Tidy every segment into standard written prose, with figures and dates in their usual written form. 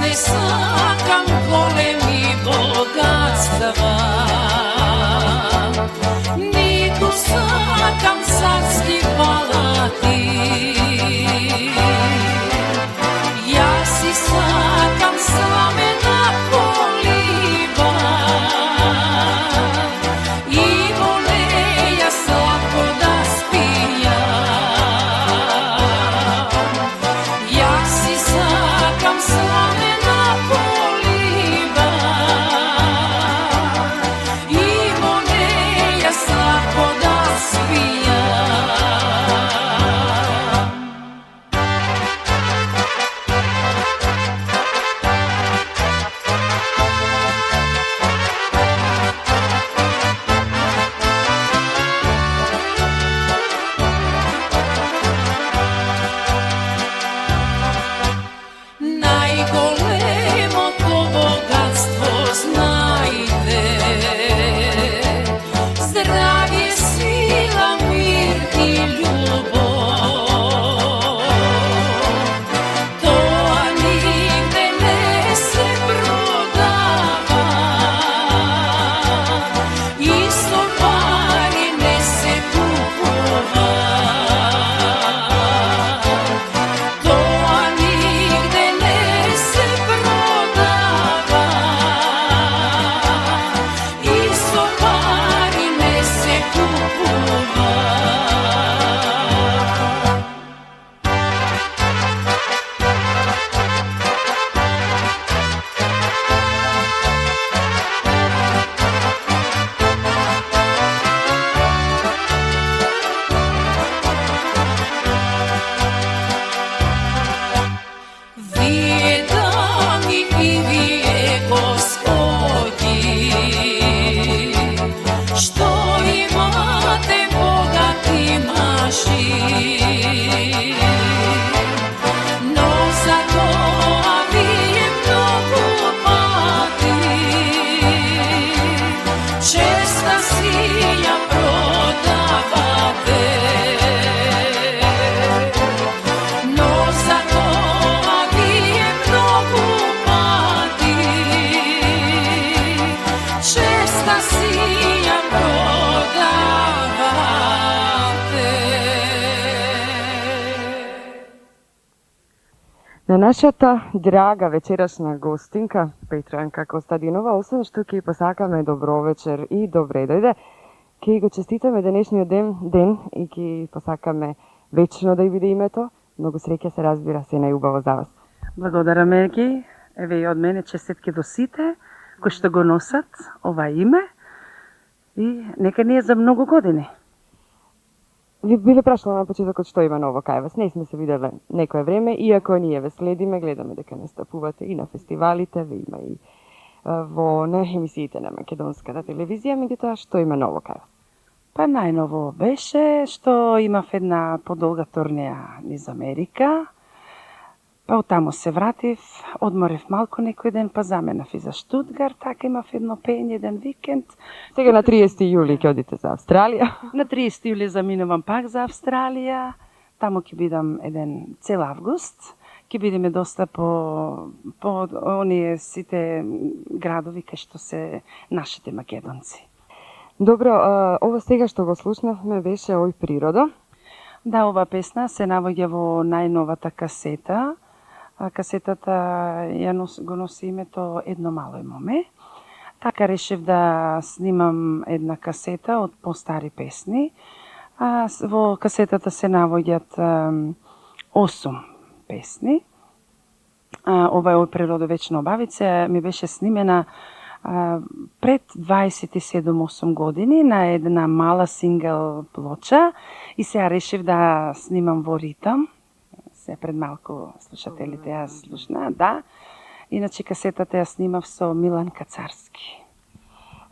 не сакам големи богатства, ниту сакам царски палати. Јас си сакам сламена колиба и во неја сладко да спијам. Јас си сакам сламена колиба и во неја сладко да спијам. Најголемото богатство знајте, здравје, сила, мир и љубов. Тоа нигде не се продава, исто пари не се купува. Тоа нигде не се продава, исто пари не се купува. Вие дами и вие господи, што имате богати мажи, но за тоа вие многу пати честа си ја продавате. Но за тоа вие многу пати честа си ја продавате. На нашата драга вечерашна гостинка, Петранка Костадинова, освен што ќе посакаме добро вечер и добре дојде, ќе го честитаме денешниот ден и ќе посакаме вечно да ја биде името. Многу среќа, се разбира, се најубаво за вас. Благодарам, Ерги. Еве и од мене честитки до сите кои што го носат ова име и нека ни е за многу години. Ви биле прашала на почетокот што има ново кај вас. Не сме се виделе некое време, иако ние ве следиме, гледаме дека настапувате и на фестивалите, ве има и на емисиите на македонската телевизија, меѓутоа што има ново кај вас? Па најново беше што имав една подолга турнеја низ Америка, па оттаму се вратив, одморив малку некој ден, па заменав и за Штутгарт, така имав едно пење, еден викенд. Сега на 30 јули ќе одите за Австралија. На 30 јули заминувам пак за Австралија, таму ќе бидам еден цел август, ќе бидеме доста по оние сите градови кај што се нашите македонци. Добро, ова сега што го слушнавме беше Ој природа. Да, ова песна се наоѓа во најновата касета. Касетата го носи името Едно мало моме. Така решив да снимам една касета од постари песни. Во касетата се наоѓаат 8 песни. Ова е Ој природа вечно обавице, ми беше снимена пред 27-8 години на една мала сингл плоча и сега решив да снимам во ритам. Се пред малку слушателите ја слушна, да. Иначе касетата ја снимав со Милан Кацарски.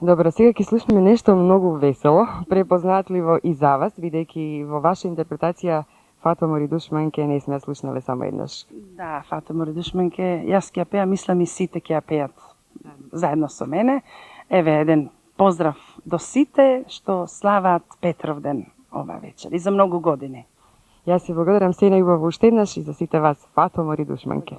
Добро, сега ќе слушнеме нешто многу весело, препознатливо и за вас, бидејќи во ваша интерпретација Фато Мори Душманке не сме ја слушнале само еднаш. Да, Фато Мори Душманке, јас ќе ја пеам, мислам и сите ќе ја пеат заедно со мене. Еве еден поздрав до сите што славаат Петровден ова вечер и за многу години. Јас се благодарам се најубаво уште еднаш и за сите вас, Фато Мори Душманке.